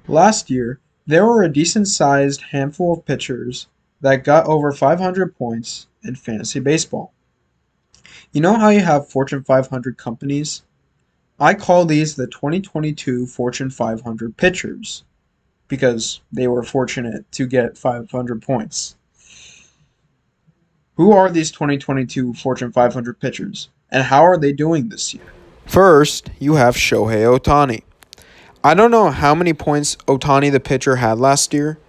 Last year, there were a decent-sized handful of pitchers that got over 500 points in fantasy baseball. You know how you have Fortune 500 companies? I call these the 2022 Fortune 500 pitchers because they were fortunate to get 500 points. Who are these 2022 Fortune 500 pitchers, and how are they doing this year? First, you have Shohei Ohtani. I don't know how many points Ohtani the pitcher had last year.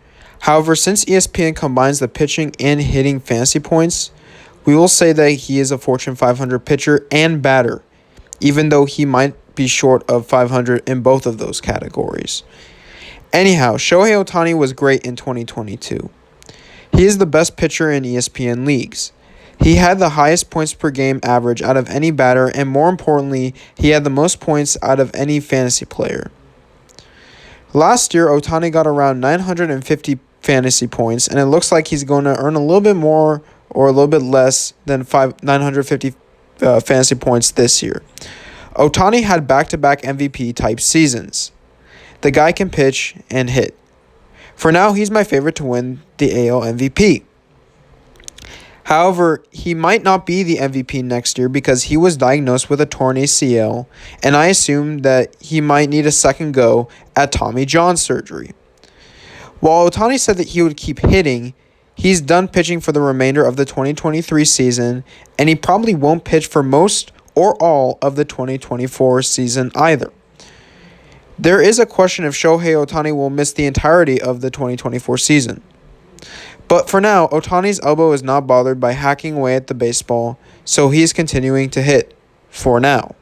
However, since ESPN combines the pitching and hitting fantasy points, we will say that he is a Fortune 500 pitcher and batter, even though he might be short of 500 in both of those categories. Anyhow, Shohei Ohtani was great in 2022. He is the best pitcher in ESPN leagues. He had the highest points per game average out of any batter, and more importantly, he had the most points out of any fantasy player. Last year, Ohtani got around 950 fantasy points, and it looks like he's going to earn a little bit more or a little bit less than 950 fantasy points this year. Ohtani had back-to-back MVP-type seasons. The guy can pitch and hit. For now, he's my favorite to win the AL MVP. However, he might not be the MVP next year because he was diagnosed with a torn ACL, and I assume that he might need a second go at Tommy John surgery. While Ohtani said that he would keep hitting, he's done pitching for the remainder of the 2023 season, and he probably won't pitch for most or all of the 2024 season either. There is a question if Shohei Ohtani will miss the entirety of the 2024 season. But for now, Ohtani's elbow is not bothered by hacking away at the baseball, so he's continuing to hit, for now.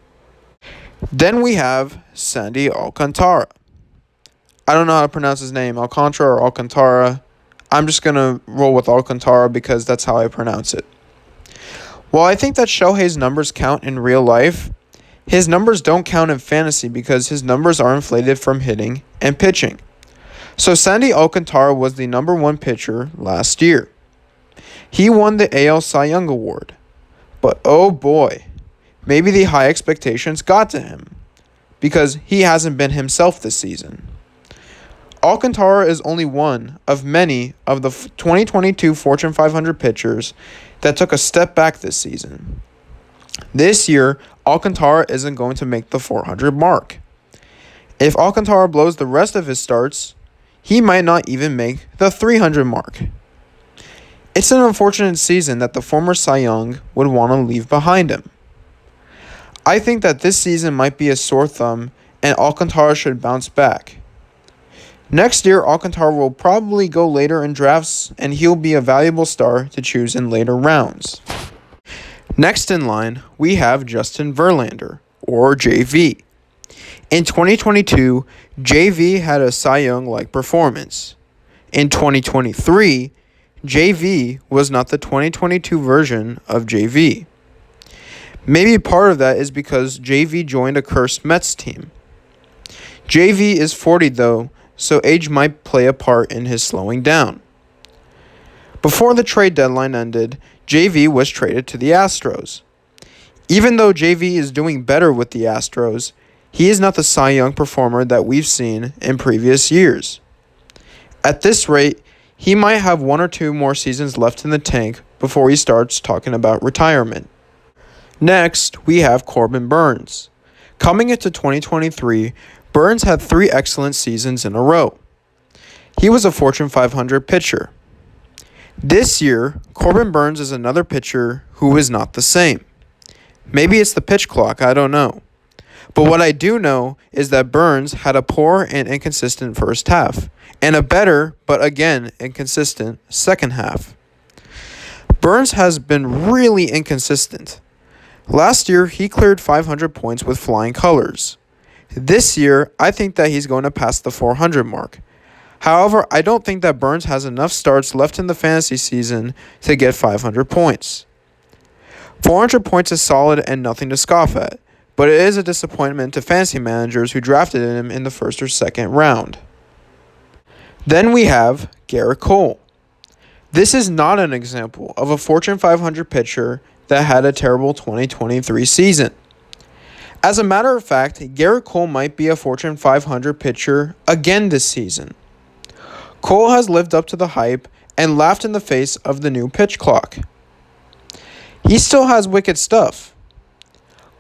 Then we have Sandy Alcantara. I don't know how to pronounce his name, Alcantara or Alcantara. I'm just going to roll with Alcantara because that's how I pronounce it. While I think that Shohei's numbers count in real life, his numbers don't count in fantasy because his numbers are inflated from hitting and pitching. So Sandy Alcantara was the number one pitcher last year. He won the AL Cy Young Award. But oh boy, maybe the high expectations got to him because he hasn't been himself this season. Alcantara is only one of many of the 2022 Fortune 500 pitchers that took a step back this season. This year, Alcantara isn't going to make the 400 mark. If Alcantara blows the rest of his starts, he might not even make the 300 mark. It's an unfortunate season that the former Cy Young would want to leave behind him. I think that this season might be a sore thumb and Alcantara should bounce back. Next year, Alcantara will probably go later in drafts and he'll be a valuable star to choose in later rounds. Next in line, we have Justin Verlander, or JV. In 2022, JV had a Cy Young-like performance. In 2023, JV was not the 2022 version of JV. Maybe part of that is because JV joined a cursed Mets team. JV is 40 though, so age might play a part in his slowing down. Before the trade deadline ended, JV was traded to the Astros. Even though JV is doing better with the Astros, he is not the Cy Young performer that we've seen in previous years. At this rate, he might have one or two more seasons left in the tank before he starts talking about retirement. Next, we have Corbin Burnes. Coming into 2023, Burnes had 3 excellent seasons in a row. He was a Fortune 500 pitcher. This year, Corbin Burnes is another pitcher who is not the same. Maybe it's the pitch clock, I don't know. But what I do know is that Burnes had a poor and inconsistent first half, and a better, but again, inconsistent second half. Burnes has been really inconsistent. Last year, he cleared 500 points with flying colors. This year, I think that he's going to pass the 400 mark. However, I don't think that Burnes has enough starts left in the fantasy season to get 500 points. 400 points is solid and nothing to scoff at, but it is a disappointment to fantasy managers who drafted him in the first or second round. Then we have Garrett Cole. This is not an example of a Fortune 500 pitcher that had a terrible 2023 season. As a matter of fact, Garrett Cole might be a Fortune 500 pitcher again this season. Cole has lived up to the hype and laughed in the face of the new pitch clock. He still has wicked stuff.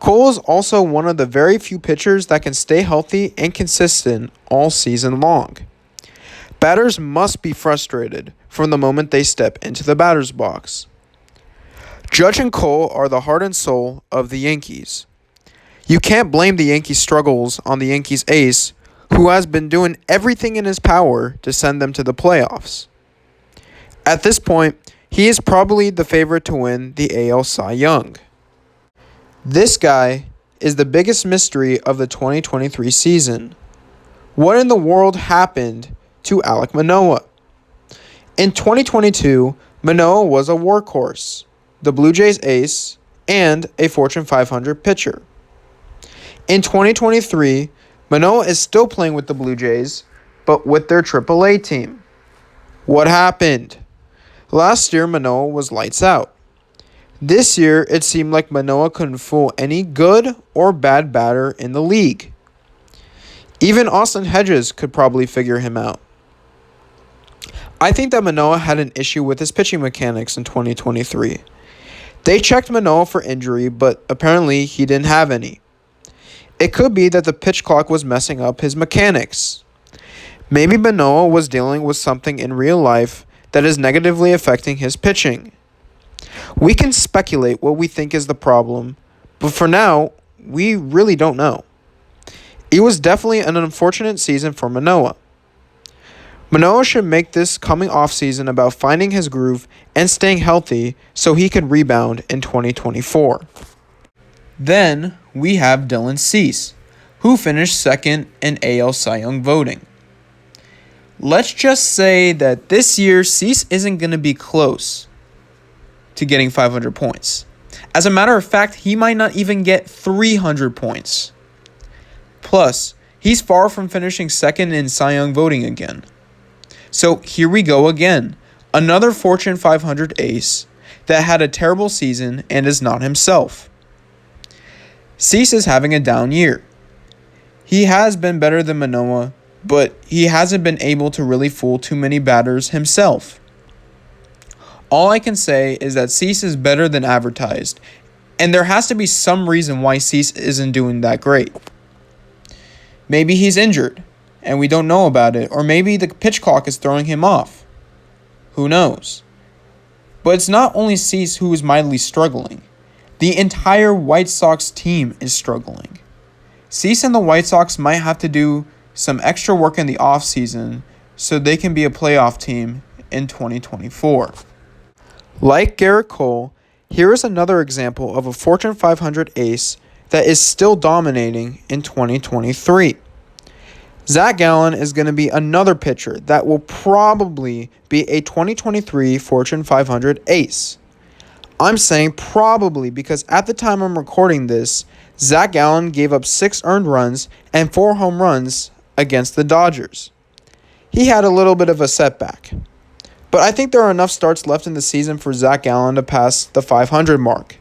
Cole is also one of the very few pitchers that can stay healthy and consistent all season long. Batters must be frustrated from the moment they step into the batter's box. Judge and Cole are the heart and soul of the Yankees. You can't blame the Yankees' struggles on the Yankees' ace, who has been doing everything in his power to send them to the playoffs. At this point, he is probably the favorite to win the AL Cy Young. This guy is the biggest mystery of the 2023 season. What in the world happened to Alek Manoah? In 2022, Manoah was a workhorse, the Blue Jays ace, and a Fortune 500 pitcher. In 2023, Manoah is still playing with the Blue Jays, but with their AAA team. What happened? Last year, Manoah was lights out. This year, it seemed like Manoah couldn't fool any good or bad batter in the league. Even Austin Hedges could probably figure him out. I think that Manoah had an issue with his pitching mechanics in 2023. They checked Manoah for injury, but apparently he didn't have any. It could be that the pitch clock was messing up his mechanics. Maybe Manoah was dealing with something in real life that is negatively affecting his pitching. We can speculate what we think is the problem, but for now, we really don't know. It was definitely an unfortunate season for Manoah. Manoah should make this coming offseason about finding his groove and staying healthy so he can rebound in 2024. Then we have Dylan Cease, who finished second in AL Cy Young voting. Let's just say that this year Cease isn't going to be close to getting 500 points. As a matter of fact, he might not even get 300 points. Plus, he's far from finishing second in Cy Young voting again. So here we go again. Another Fortune 500 ace that had a terrible season and is not himself. Cease is having a down year. He has been better than Manoah, but he hasn't been able to really fool too many batters himself. All I can say is that Cease is better than advertised, and there has to be some reason why Cease isn't doing that great. Maybe he's injured, and we don't know about it, or maybe the pitch clock is throwing him off. Who knows? But it's not only Cease who is mightily struggling. The entire White Sox team is struggling. Cease and the White Sox might have to do some extra work in the offseason so they can be a playoff team in 2024. Like Garrett Cole, here is another example of a Fortune 500 ace that is still dominating in 2023. Zach Gallen is going to be another pitcher that will probably be a 2023 Fortune 500 ace. I'm saying probably because at the time I'm recording this, Zach Gallen gave up 6 earned runs and 4 home runs against the Dodgers. He had a little bit of a setback. But I think there are enough starts left in the season for Zach Gallen to pass the 500 mark.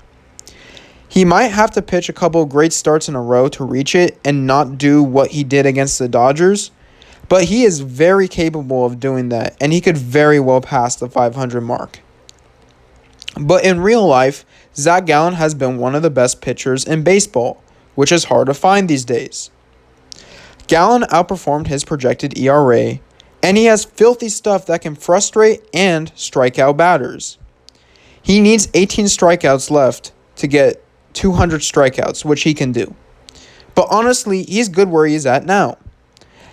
He might have to pitch a couple of great starts in a row to reach it and not do what he did against the Dodgers, but he is very capable of doing that, and he could very well pass the 500 mark. But in real life, Zach Gallen has been one of the best pitchers in baseball, which is hard to find these days. Gallen outperformed his projected ERA, and he has filthy stuff that can frustrate and strike out batters. He needs 18 strikeouts left to get 200 strikeouts, which he can do. But honestly, he's good where he is at now.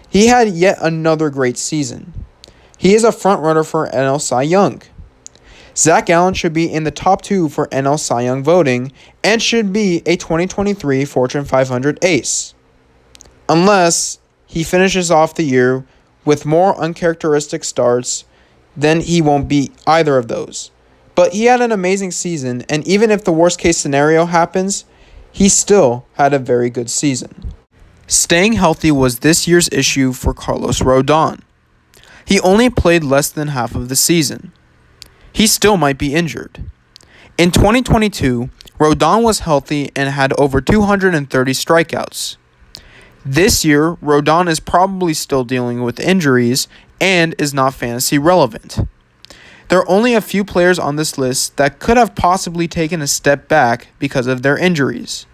He had yet another great season. He is a frontrunner for NL Cy Young. Zach Gallen should be in the top 2 for NL Cy Young voting and should be a 2023 Fortune 500 ace. Unless he finishes off the year with more uncharacteristic starts, then he won't be either of those. But he had an amazing season, and even if the worst case scenario happens, he still had a very good season. Staying healthy was this year's issue for Carlos Rodon. He only played less than half of the season. He still might be injured. In 2022, Rodon was healthy and had over 230 strikeouts. This year, Rodon is probably still dealing with injuries and is not fantasy relevant. There are only a few players on this list that could have possibly taken a step back because of their injuries.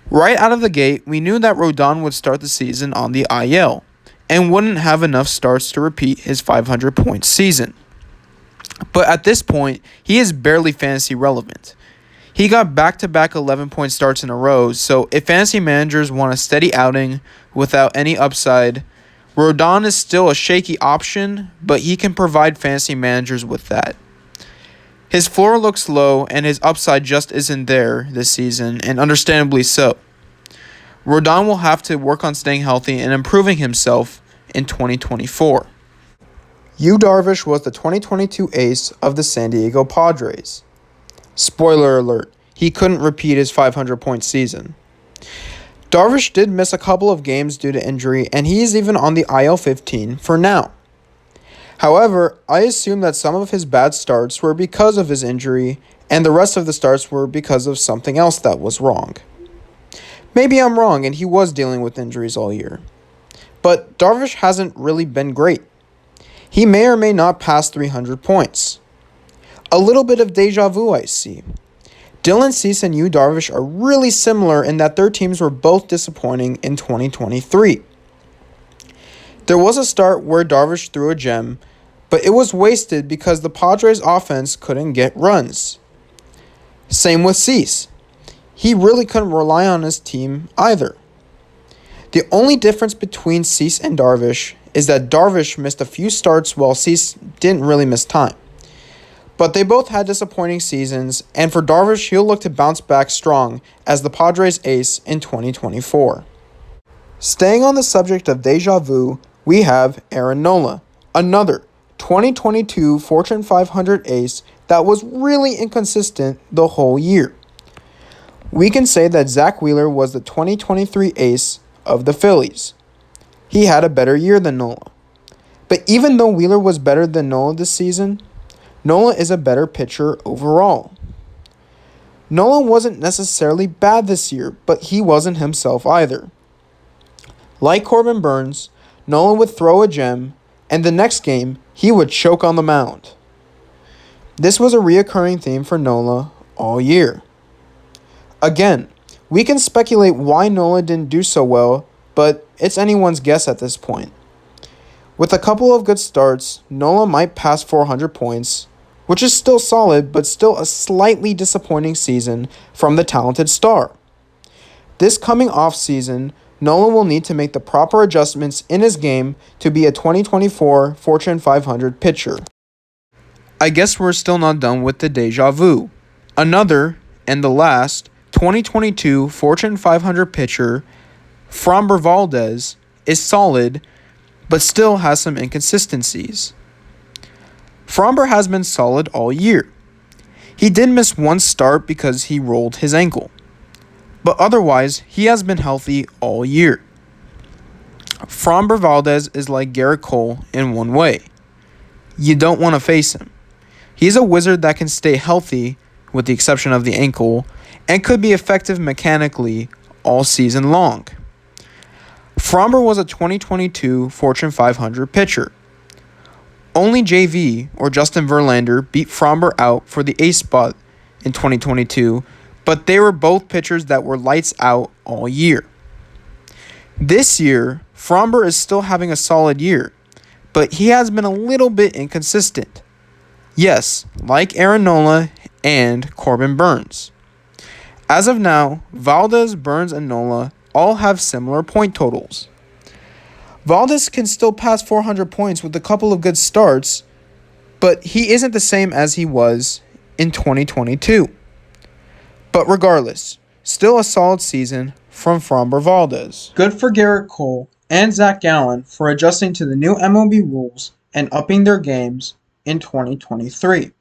Right out of the gate, we knew that Rodon would start the season on the IL and wouldn't have enough starts to repeat his 500-point season. But at this point, he is barely fantasy relevant. He got back-to-back 11-point starts in a row, so if fantasy managers want a steady outing without any upside, Rodon is still a shaky option, but he can provide fantasy managers with that. His floor looks low, and his upside just isn't there this season, and understandably so. Rodon will have to work on staying healthy and improving himself in 2024. Yu Darvish was the 2022 ace of the San Diego Padres. Spoiler alert, he couldn't repeat his 500-point season. Darvish did miss a couple of games due to injury, and he is even on the IL 15 for now. However, I assume that some of his bad starts were because of his injury, and the rest of the starts were because of something else that was wrong. Maybe I'm wrong, and he was dealing with injuries all year. But Darvish hasn't really been great. He may or may not pass 300 points. A little bit of deja vu I see. Dylan Cease and Yu Darvish are really similar in that their teams were both disappointing in 2023. There was a start where Darvish threw a gem, but it was wasted because the Padres' offense couldn't get runs. Same with Cease. He really couldn't rely on his team either. The only difference between Cease and Darvish is that Darvish missed a few starts while Cease didn't really miss time. But they both had disappointing seasons, and for Darvish, he'll look to bounce back strong as the Padres ace in 2024. Staying on the subject of deja vu, we have Aaron Nola, another 2022 Fortune 500 ace that was really inconsistent the whole year. We can say that Zach Wheeler was the 2023 ace of the Phillies. He had a better year than Nola. But even though Wheeler was better than Nola this season, Nola is a better pitcher overall. Nola wasn't necessarily bad this year, but he wasn't himself either. Like Corbin Burns, Nola would throw a gem, and the next game, he would choke on the mound. This was a reoccurring theme for Nola all year. Again, we can speculate why Nola didn't do so well, but it's anyone's guess at this point. With a couple of good starts, Nola might pass 400 points, which is still solid, but still a slightly disappointing season from the talented star. This coming off-season, Nola will need to make the proper adjustments in his game to be a 2024 Fortune 500 pitcher. I guess we're still not done with the deja vu. Another, and the last, 2022 Fortune 500 pitcher, Framber Valdez, is solid, but still has some inconsistencies. Framber has been solid all year. He did miss one start because he rolled his ankle, but otherwise, he has been healthy all year. Framber Valdez is like Garrett Cole in one way. You don't want to face him. He's a wizard that can stay healthy, with the exception of the ankle, and could be effective mechanically all season long. Framber was a 2022 Fortune 500 pitcher. Only JV, or Justin Verlander, beat Framber out for the ace spot in 2022, but they were both pitchers that were lights out all year. This year, Framber is still having a solid year, but he has been a little bit inconsistent. Yes, like Aaron Nola and Corbin Burns. As of now, Valdez, Burns, and Nola all have similar point totals. Valdez can still pass 400 points with a couple of good starts, but he isn't the same as he was in 2022. But regardless, still a solid season from Framber Valdez. Good for Garrett Cole and Zach Gallen for adjusting to the new MLB rules and upping their games in 2023.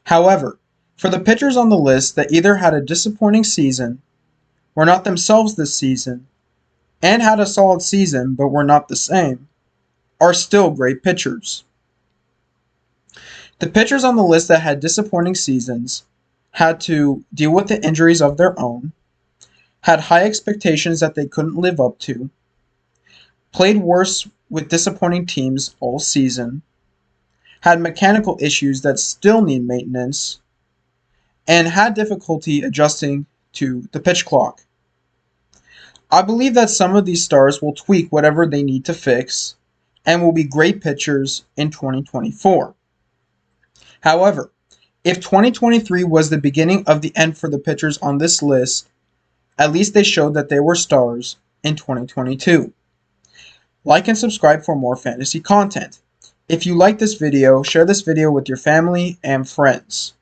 However, for the pitchers on the list that either had a disappointing season, were not themselves this season, and had a solid season but were not the same, are still great pitchers. The pitchers on the list that had disappointing seasons had to deal with the injuries of their own, had high expectations that they couldn't live up to, played worse with disappointing teams all season, had mechanical issues that still need maintenance, and had difficulty adjusting to the pitch clock. I believe that some of these stars will tweak whatever they need to fix and will be great pitchers in 2024. However, if 2023 was the beginning of the end for the pitchers on this list, at least they showed that they were stars in 2022. Like and subscribe for more fantasy content. If you like this video, share this video with your family and friends.